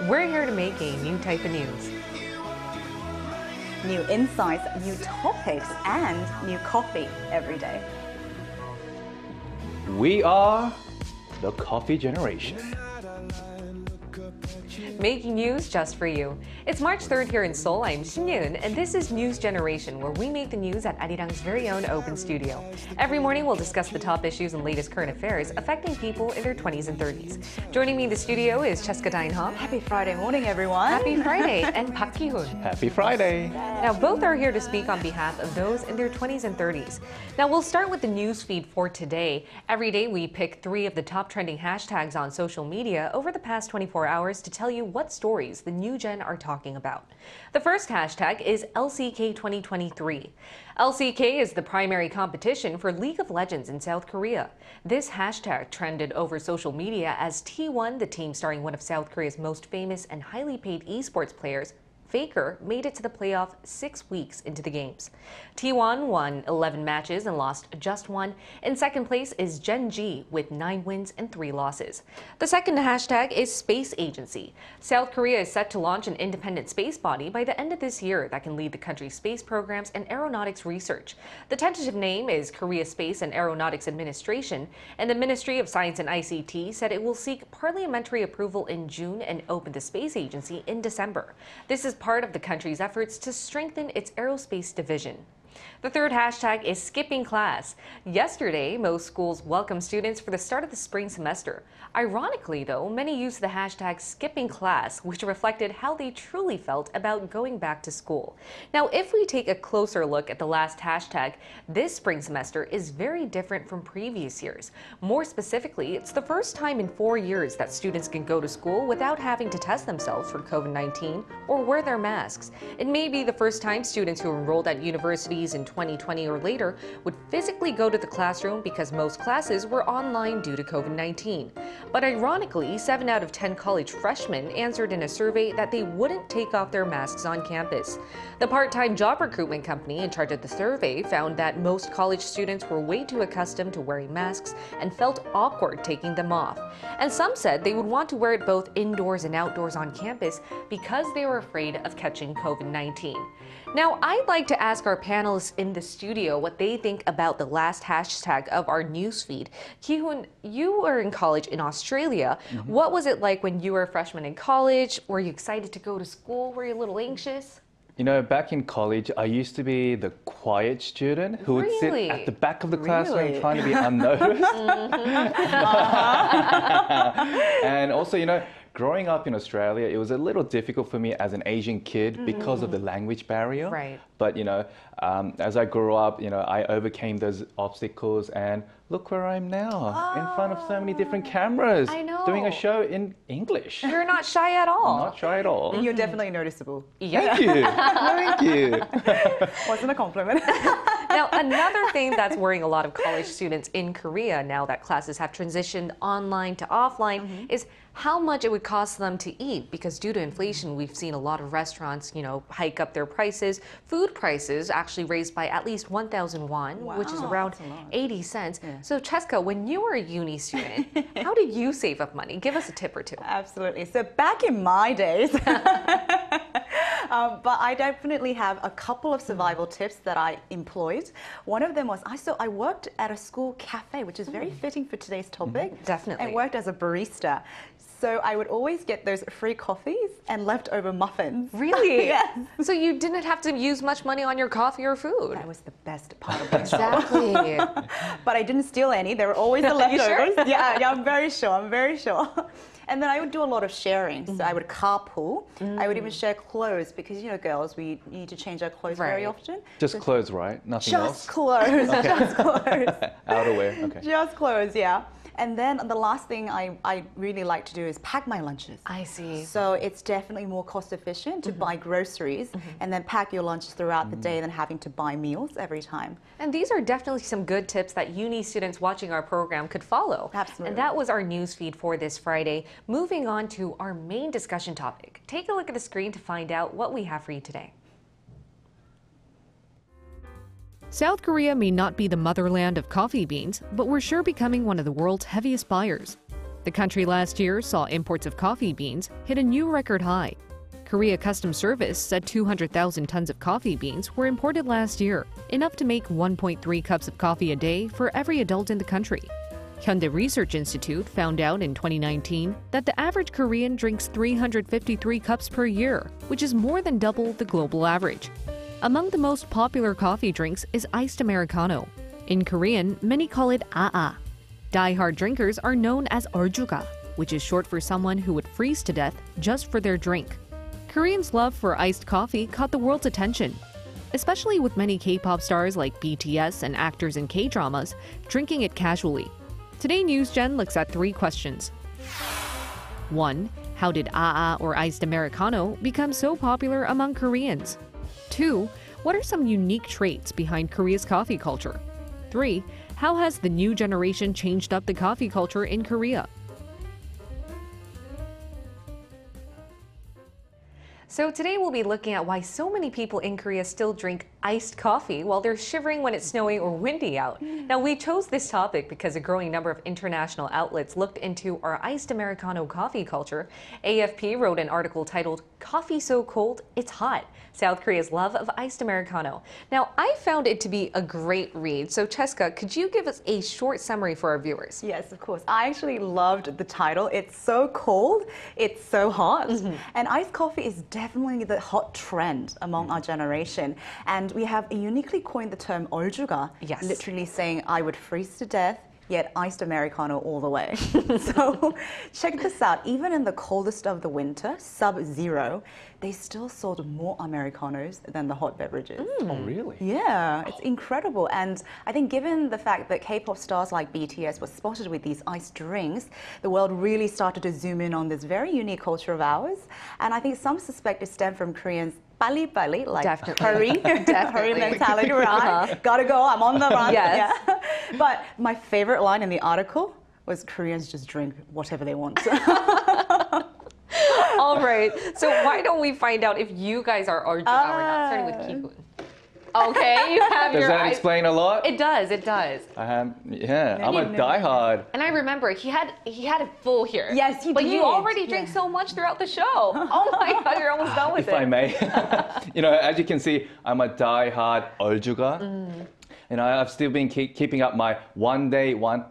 We're here to make a new type of news. New insights, new topics, and new coffee every day. We are the coffee generation. Making news just for you. It's March 3rd here in Seoul. I'm Shin Yeun, and this is News Generation, where we make the news at Arirang's very own open studio. Every morning, we'll discuss the top issues and latest current affairs affecting people in their 20s and 30s. Joining me in the studio is Cheska Dainha. Happy Friday morning, everyone. Happy Friday, and Park Ki-hoon. Happy Friday. Now, both are here to speak on behalf of those in their 20s and 30s. Now, we'll start with the news feed for today. Every day, we pick 3 of the top trending hashtags on social media over the past 24 hours to tell you what stories the new gen are talking about. The first hashtag is LCK 2023. LCK is the primary competition for League of Legends in South Korea. This hashtag trended over social media as T1, the team starring one of South Korea's most famous and highly paid esports players, Faker, made it to the playoff 6 weeks into the games. T1 won 11 matches and lost just 1. In second place is Gen G with 9 wins and 3 losses. The second hashtag is Space Agency. South Korea is set to launch an independent space body by the end of this year that can lead the country's space programs and aeronautics research. The tentative name is Korea Space and Aeronautics Administration, and the Ministry of Science and ICT said it will seek parliamentary approval in June and open the space agency in December. This is part of the country's efforts to strengthen its aerospace division. The third hashtag is skipping class. Yesterday, most schools welcomed students for the start of the spring semester. Ironically, though, many used the hashtag skipping class, which reflected how they truly felt about going back to school. Now, if we take a closer look at the last hashtag, this spring semester is very different from previous years. More specifically, it's the first time in 4 years that students can go to school without having to test themselves for COVID-19 or wear their masks. It may be the first time students who enrolled at universities in 2020 or later would physically go to the classroom because most classes were online due to COVID-19. But ironically, 7 out of 10 college freshmen answered in a survey that they wouldn't take off their masks on campus. The part-time job recruitment company in charge of the survey found that most college students were way too accustomed to wearing masks and felt awkward taking them off. And some said they would want to wear it both indoors and outdoors on campus because they were afraid of catching COVID-19. Now, I'd like to ask our panelists in the studio what they think about the last hashtag of our newsfeed. Ki-hoon, you were in college in Australia. What was it like when you were a freshman in college? Were you excited to go to school? Were you a little anxious? You know, back in college, I used to be the quiet student who would sit at the back of the classroom trying to be unnoticed. And also, you know, growing up in Australia, it was a little difficult for me as an Asian kid because of the language barrier. Right. But, you know, as I grew up, you know, I overcame those obstacles and look where I am now, in front of so many different cameras. I know. Doing a show in English. You're not shy at all. Not shy at all. You're definitely noticeable. Thank you. Thank you. Wasn't a compliment. Now, another thing that's worrying a lot of college students in Korea now that classes have transitioned online to offline is how much it would cost them to eat, because due to inflation, we've seen a lot of restaurants, you know, hike up their prices. Food prices actually raised by at least 1,000 won, which is around 80 cents. Yeah. So, Cheska, when you were a uni student, how did you save up money? Give us a tip or two. Absolutely. So back in my days, but I definitely have a couple of survival tips that I employed. One of them was I worked at a school cafe, which is very fitting for today's topic. Definitely. I worked as a barista. So I would always get those free coffees and leftover muffins. Really? Yes. So you didn't have to use much money on your coffee or food? That was the best part of my job. Exactly. But I didn't steal any. There were always the leftovers. Sure? Yeah, I'm very sure. I'm very sure. And then I would do a lot of sharing. So I would carpool. I would even share clothes because, you know, girls, we need to change our clothes very often. Just clothes, right? Nothing else? Just clothes. Just clothes. Outerwear, okay. Just clothes, yeah. And then the last thing I really like to do is pack my lunches. I see. So it's definitely more cost efficient to buy groceries and then pack your lunch throughout the day than having to buy meals every time. And these are definitely some good tips that uni students watching our program could follow. Absolutely. And that was our news feed for this Friday. Moving on to our main discussion topic. Take a look at the screen to find out what we have for you today. South Korea may not be the motherland of coffee beans, but we're sure becoming one of the world's heaviest buyers. The country last year saw imports of coffee beans hit a new record high. Korea Customs Service said 200,000 tons of coffee beans were imported last year, enough to make 1.3 cups of coffee a day for every adult in the country. Hyundai Research Institute found out in 2019 that the average Korean drinks 353 cups per year, which is more than double the global average. Among the most popular coffee drinks is iced Americano. In Korean, many call it aa. Die-hard drinkers are known as 얼주가, which is short for someone who would freeze to death just for their drink. Koreans' love for iced coffee caught the world's attention, especially with many K-pop stars like BTS and actors in K-dramas drinking it casually. Today News Gen looks at 3 questions. 1. How did aa or iced Americano become so popular among Koreans? 2. What are some unique traits behind Korea's coffee culture? 3. How has the new generation changed up the coffee culture in Korea? So today we'll be looking at why so many people in Korea still drink iced coffee while they're shivering when it's snowing or windy out. Now, we chose this topic because a growing number of international outlets looked into our iced Americano coffee culture. AFP wrote an article titled, "Coffee So Cold, It's Hot: South Korea's Love of Iced Americano." Now, I found it to be a great read. So, Cheska, could you give us a short summary for our viewers? Yes, of course. I actually loved the title. It's so cold, it's so hot. And iced coffee is definitely the hot trend among our generation. And we have uniquely coined the term 얼주가, Yes. literally saying I would freeze to death, yet iced Americano all the way. So check this out. Even in the coldest of the winter, sub-zero, they still sold more Americanos than the hot beverages. Oh, really? Yeah, it's incredible. And I think given the fact that K-pop stars like BTS were spotted with these iced drinks, the world really started to zoom in on this very unique culture of ours. And I think some suspect it stemmed from Koreans' 빨리빨리, like Definitely. hurry, hurry mentality, right? Gotta go, I'm on the run. Yes. Yeah. But my favorite line in the article was Koreans just drink whatever they want. All right. So why don't we find out if you guys are 얼주가 or not? Starting with Ki-hoon. Okay, you have Does your that eyes. explain a lot? It does. It does. I'm a diehard. And I remember he had it full here. Yes, he but did. you already drink Yeah. so much throughout the show. Oh my God, you're almost done with If it. I may. As you can see, I'm a diehard 얼주가. I've still been keeping up my one day, one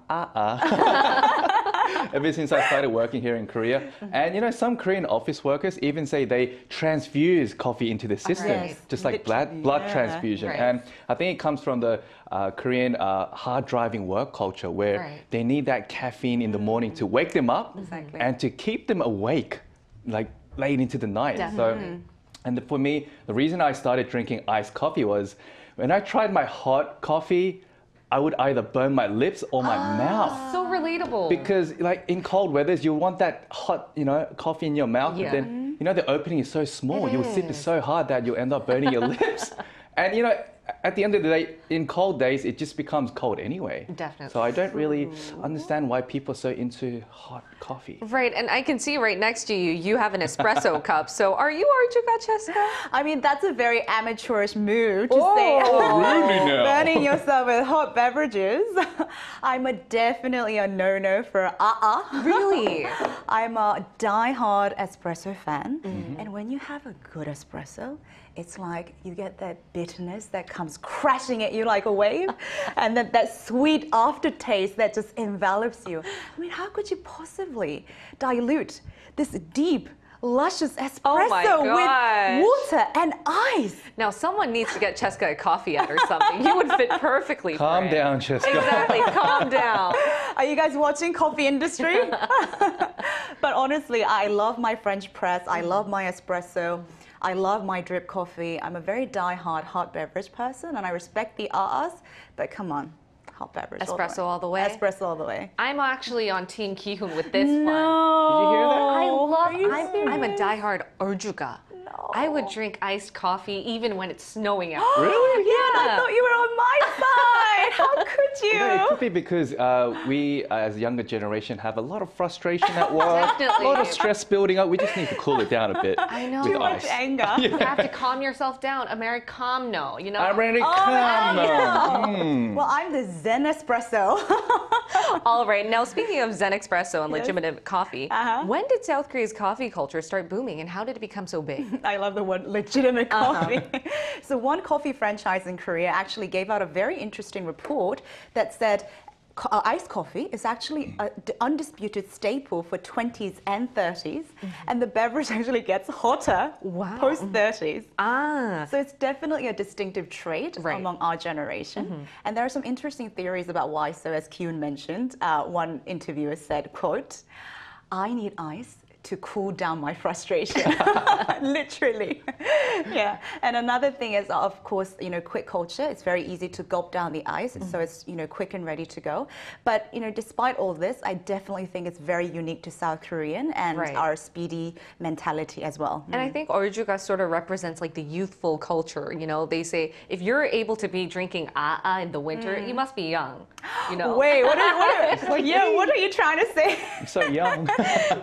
ever since I started working here in Korea. And some Korean office workers even say they transfuse coffee into the system, Yes. just like Literally, blood yeah. transfusion. Right. And I think it comes from the Korean hard driving work culture where Right. they need that caffeine in the morning to wake them up Exactly. and to keep them awake, like late into the night. Definitely. And for me, the reason I started drinking iced coffee was when I tried my hot coffee, I would either burn my lips or my mouth. So relatable. Because like in cold weathers, you want that hot, coffee in your mouth, Yeah. but then, the opening is so small, It you'll sip it is. so hard that you'll end up burning your lips. And at the end of the day, in cold days, it just becomes cold anyway. Definitely. So I don't really understand why people are so into hot coffee. Right, and I can see right next to you, you have an espresso cup. So are you 얼주가, Cheska? I mean, that's a very amateurish move to say, Really now? burning yourself with hot beverages. I'm definitely a no-no for Really? I'm a die-hard espresso fan. And when you have a good espresso, it's like you get that bitterness that comes crashing at you like a wave, and that sweet aftertaste that just envelops you. I mean, how could you possibly dilute this deep, luscious espresso my gosh. with water and ice? Now, someone needs to get Cheska a coffee at or something. You would fit perfectly Calm for it. down, Cheska. Exactly, calm down. Are you guys watching Coffee Industry? But honestly, I love my French press. I love my espresso. I love my drip coffee. I'm a very die-hard hot beverage person, and I respect the AAs, but come on, hot beverage. Espresso all the way? Espresso all the way. I'm actually on Team Ki-hoon with this one. Did you hear that? I love, Are you I'm a diehard 얼주가. no. I would drink iced coffee even when it's snowing out. Really? Yeah, I thought you were on my side. How could you? You know, it could be because we, as a younger generation, have a lot of frustration at work, Definitely. a lot of stress building up. We just need to cool it down a bit. I know. with Too much ice. anger. You have to calm yourself down. Americano, you know? Americano. Well, I'm the Zen espresso. All right. Now, speaking of Zen espresso and legitimate coffee, Uh-huh. when did South Korea's coffee culture start booming and how did it become so big? I love the word legitimate coffee. So one coffee franchise in Korea actually gave out a very interesting report that said iced coffee is actually an undisputed staple for 20s and 30s, and the beverage actually gets hotter Wow. post-30s. Ah. So it's definitely a distinctive trait Right. among our generation. And there are some interesting theories about why. So as Kyun mentioned, one interviewer said, quote, "I need ice to cool down my frustration." Literally. Yeah. And another thing is, of course, quick culture. It's very easy to gulp down the ice. So it's, quick and ready to go. But, despite all this, I definitely think it's very unique to South Korean and Right. our speedy mentality as well. And I think orjuga sort of represents like the youthful culture. You know, they say if you're able to be drinking in the winter, you must be young. You know. Wait, what are you trying to say? I'm so young.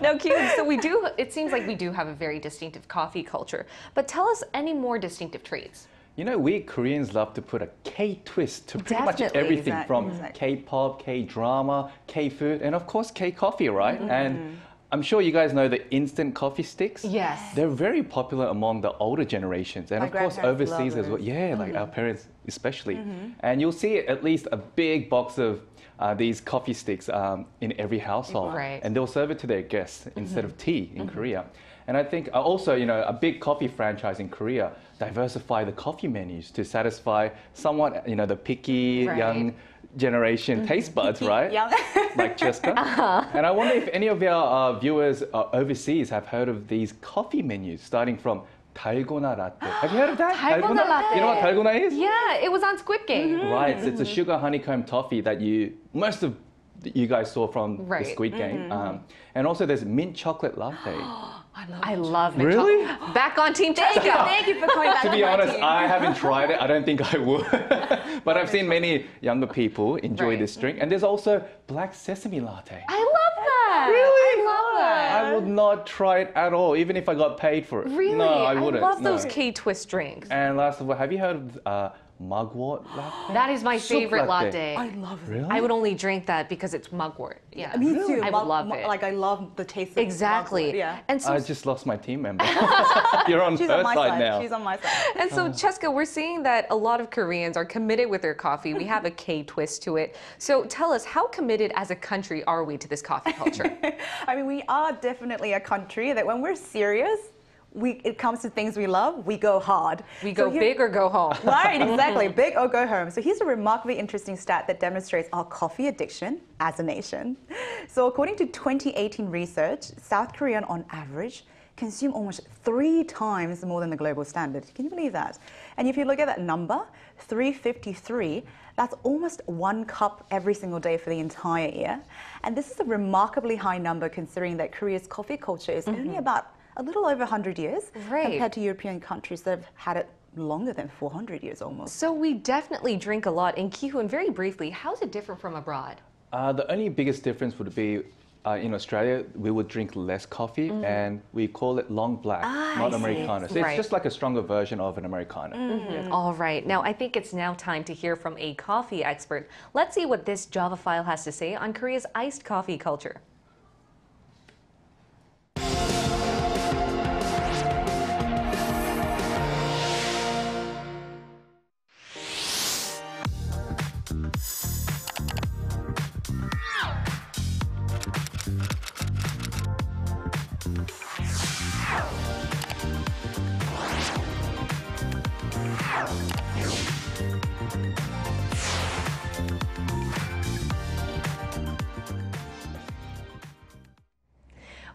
No, Kyun, so it seems like we do have a very distinctive coffee culture. But tell us any more distinctive traits. You know, we Koreans love to put a K twist to pretty much Definitely. everything from Exactly. K-pop, K-drama, K-food, and of course K-coffee, right? And I'm sure you guys know the instant coffee sticks. Yes. They're very popular among the older generations and My of course grandparents overseas love as well. it. Yeah, like our parents especially. And you'll see at least a big box of these coffee sticks in every household. Right. And they'll serve it to their guests instead of tea in Korea. And I think also, a big coffee franchise in Korea diversify the coffee menus to satisfy somewhat, the picky Right. young generation taste buds, right? Young. Like Jessica. And I wonder if any of our viewers overseas have heard of these coffee menus, starting from 달고나 latte. Have you heard of that? 달고나 latte. You know what 달고나 is? Yeah, it was on Squid Game. Right, it's a sugar honeycomb toffee that most of you guys saw from the Right. Squid Game. And also there's mint chocolate latte. I love it. Really? Back on Team Jessica. Thank you for coming back To be my honest, team. I haven't tried it. I don't think I would. But I've seen many younger people enjoy Right. this drink. And there's also black sesame latte. I love that. Really? I love that. I would not try it at all, even if I got paid for it. Really? No, I wouldn't. love no. those K-twist drinks. And last of all, have you heard of mugwort latte? That is my Soup favorite latte. latte. I love it. Really? I would only drink that because it's mugwort. Yeah. Me too. I would love it. Like I love the taste of Exactly. mugwort, yeah. And so I just lost my team member. You're on She's her on my side side. now. She's on my side. And so, Cheska, we're seeing that a lot of Koreans are committed with their coffee. We have a K twist to it. So tell us, how committed as a country are we to this coffee culture? I mean, we are definitely a country that when we're serious, it comes to things we love, we go hard. We go big or go home. Right, exactly. Big or go home. So here's a remarkably interesting stat that demonstrates our coffee addiction as a nation. So according to 2018 research, South Koreans on average consume almost 3 times more than the global standard. Can you believe that? And if you look at that number, 353, that's almost 1 cup every single day for the entire year. And this is a remarkably high number considering that Korea's coffee culture is only about a little over 100 years Right. compared to European countries that have had it longer than 400 years almost. So we definitely drink a lot. In Ki-hoon, very briefly, how is it different from abroad? The only biggest difference would be in Australia, we would drink less coffee and we call it long black, not I see. Americano. So Right. it's just like a stronger version of an Americano. All right. Now, I think it's now time to hear from a coffee expert. Let's see what this Java file has to say on Korea's iced coffee culture.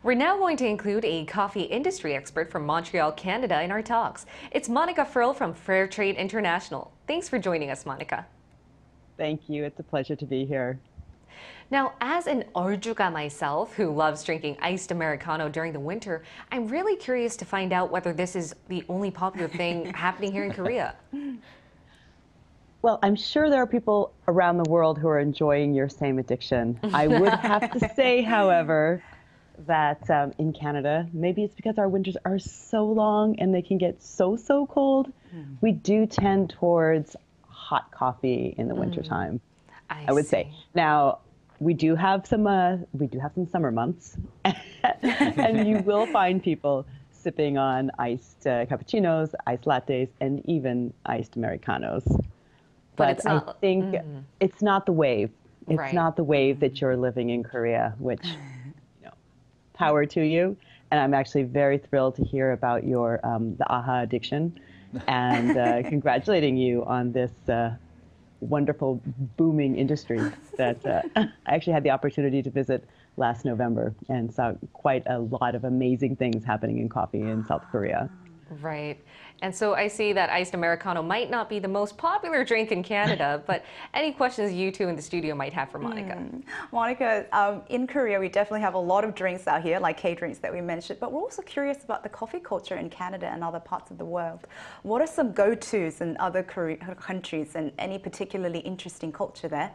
We're now going to include a coffee industry expert from Montreal, Canada in our talks. It's Monica Furl from Fair Trade International. Thanks for joining us, Monica. Thank you. It's a pleasure to be here. Now, as an orjuga myself who loves drinking iced Americano during the winter, I'm really curious to find out whether this is the only popular thing happening here in Korea. Well, I'm sure there are people around the world who are enjoying your same addiction. I would have to say, however, that in Canada, maybe it's because our winters are so long and they can get so cold, we do tend towards hot coffee in the wintertime, I would say. Now, we do have some summer months, and you will find people sipping on iced cappuccinos, iced lattes, and even iced Americanos. But I think it's not the wave. It's not the wave that you're living in Korea, which, power to you. And I'm actually very thrilled to hear about your the AHA addiction, and congratulating you on this wonderful booming industry that I actually had the opportunity to visit last November and saw quite a lot of amazing things happening in coffee in South Korea. Right. And so I see that iced Americano might not be the most popular drink in Canada, but any questions you two in the studio might have for Monica? Monica, in Korea, we definitely have a lot of drinks out here, like K-drinks that we mentioned, but we're also curious about the coffee culture in Canada and other parts of the world. What are some go-tos in other countries and any particularly interesting culture there?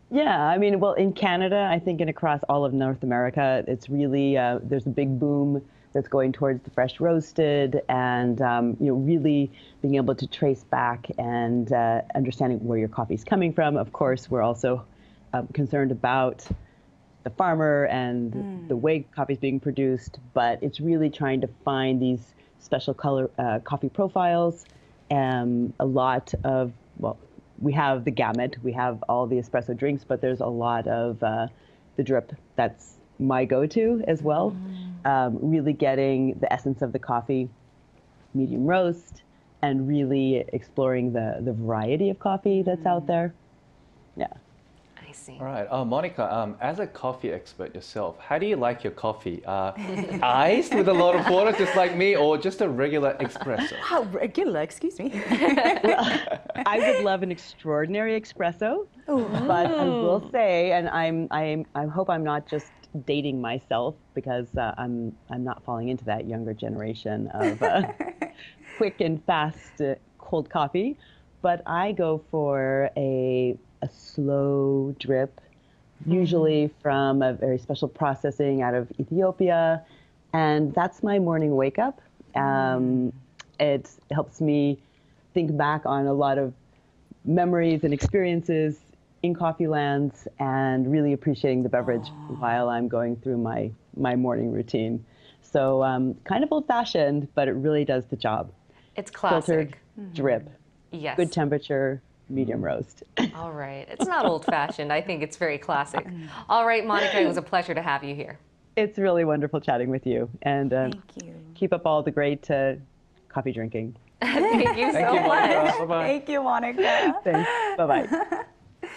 Yeah, I mean, well, in Canada, I think, and across all of North America, it's really, there's a big boom that's going towards the fresh roasted and, really being able to trace back and understanding where your coffee's coming from. Of course, we're also concerned about the farmer and the way coffee's being produced, but it's really trying to find these special color coffee profiles. A lot of, well, we have the gamut, we have all the espresso drinks, but there's a lot of the drip that's my go-to as well. Really getting the essence of the coffee, medium roast, and really exploring the variety of coffee that's out there. Yeah. I see. All right. Monica, as a coffee expert yourself, how do you like your coffee? Iced with a lot of water, just like me, or just a regular espresso? How regular, excuse me. I would love an extraordinary espresso, but I will say, and I hope I'm not just dating myself because I'm not falling into that younger generation of quick and fast cold coffee, but I go for a slow drip, usually from a very special processing out of Ethiopia, and that's my morning wake up. It helps me think back on a lot of memories and experiences in coffee lands and really appreciating the beverage while I'm going through my morning routine. So kind of old-fashioned, but it really does the job. It's classic. Filtered, drip, Yes. good temperature, medium roast. All right. It's not old-fashioned. I think it's very classic. All right, Monica, it was a pleasure to have you here. It's really wonderful chatting with you. And Thank you. keep up all the great coffee drinking. Thank you so much. Monica. Bye-bye. Thank you, Monica. Thanks. Bye-bye.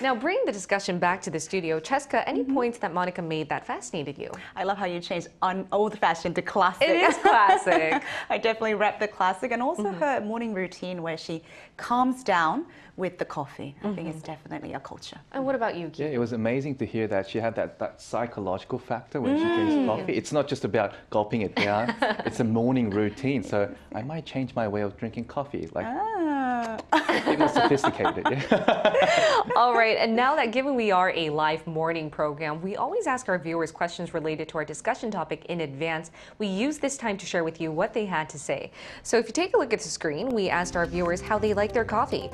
Now, bringing the discussion back to the studio, Cheska, any points that Monica made that fascinated you? I love how you changed old-fashioned to classic. It is classic. I definitely rep the classic, and also her morning routine where she calms down with the coffee. I think it's definitely a culture. And what about you, Keith? Yeah, it was amazing to hear that she had that psychological factor when she drinks coffee. It's not just about gulping it down, it's a morning routine. So I might change my way of drinking coffee, like a bit more sophisticated. Yeah. All right, and now that given we are a live morning program, we always ask our viewers questions related to our discussion topic in advance. We use this time to share with you what they had to say. So if you take a look at the screen, we asked our viewers how they like their coffee.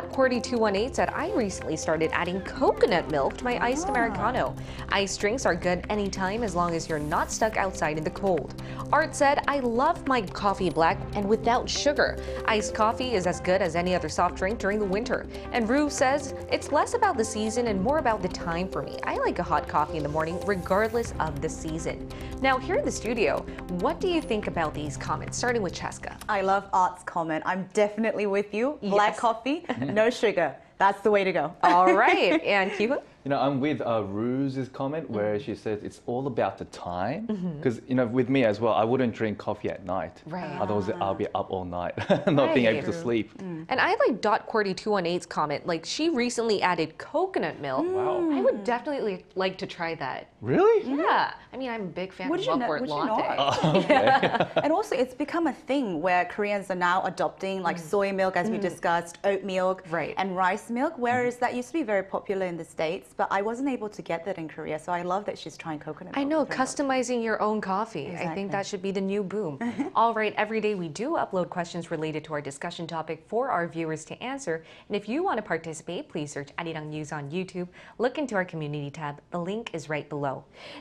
Qwerty218 said, I recently started adding coconut milk to my iced Americano. Iced drinks are good anytime as long as you're not stuck outside in the cold. Art said, I love my coffee black and without sugar. Iced coffee is as good as any other soft drink during the winter. And Rue says, it's less about the season and more about the time for me. I like a hot coffee in the morning regardless of the season. Now, here in the studio, what do you think about these comments? Starting with Cheska. I love Art's comment. I'm definitely with you. Black Yes. coffee, no sugar. That's the way to go. All right. And Ki-hoon? You know, I'm with Ruse's comment where she says it's all about the time. Because, you know, with me as well, I wouldn't drink coffee at night. Right. Otherwise, I'll be up all night, not being Right. able to sleep. And I like .QWERTY218's comment. Like, she recently added coconut milk. Wow. I would definitely like to try that. Really? Yeah. I mean, I'm a big fan Would of you Milkwort would you latte. not? And also, it's become a thing where Koreans are now adopting like soy milk, as we discussed, oat milk, Right. and rice milk, whereas that used to be very popular in the States, but I wasn't able to get that in Korea, so I love that she's trying coconut milk. I know, with her milk. customizing your own coffee. I Exactly. think that should be the new boom. All right, every day we do upload questions related to our discussion topic for our viewers to answer. And if you want to participate, please search Arirang News on YouTube. Look into our community tab. The link is right below.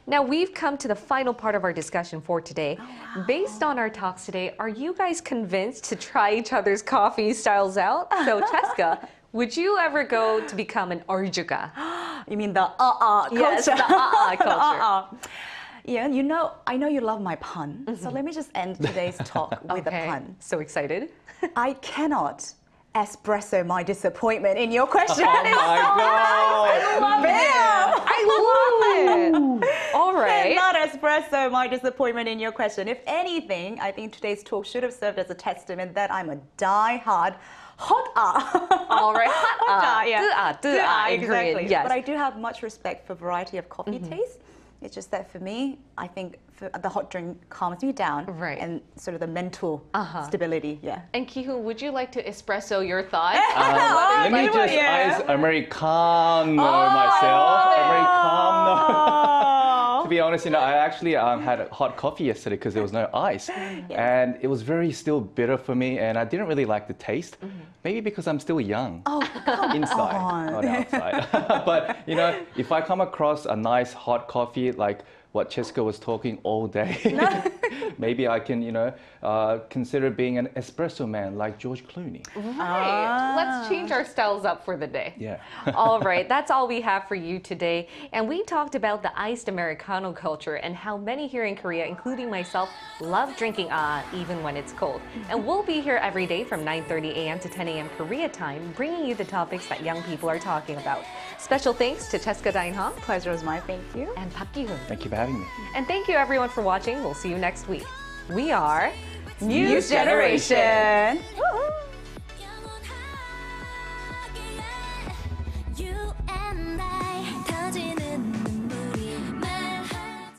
Now, we've come to the final part of our discussion for today. Based on our talks today, are you guys convinced to try each other's coffee styles out? So, Cheska, would you ever go to become an orjuga? You mean the Yes, culture? the culture. Yeah, you know, I know you love my pun, so let me just end today's talk with a pun. So excited. I cannot espresso my disappointment in your question. Oh my God. Bam! I love it. All right. Cannot espresso my disappointment in your question. If anything, I think today's talk should have served as a testament that I'm a die-hard hot All right. exactly. Korean, yes. But I do have much respect for variety of coffee tastes. It's just that for me, I think the hot drink calms me down. Right. And sort of the mental stability, yeah. And Ki-hoon, would you like to espresso your thoughts? Let me just ice Americano myself. Americano. To be honest, you know, I actually had a hot coffee yesterday because there was no ice. And it was very still bitter for me, and I didn't really like the taste. Maybe because I'm still young. Oh, come Inside, on. not outside. But, you know, if I come across a nice hot coffee like what Cheska was talking all day, maybe I can, you know, consider being an espresso man like George Clooney. Right. Let's change our styles up for the day. Yeah. All right. That's all we have for you today. And we talked about the iced Americano culture and how many here in Korea, including myself, love drinking even when it's cold. And we'll be here every day from 9:30 a.m. to 10 a.m. Korea time, bringing you the topics that young people are talking about. Special thanks to Cheska Dain-hong Pleasure was mine, thank you. and Park Ki-hoon. Thank you for having me. And thank you everyone for watching. We'll see you next week. We are News Generation. Woo-hoo.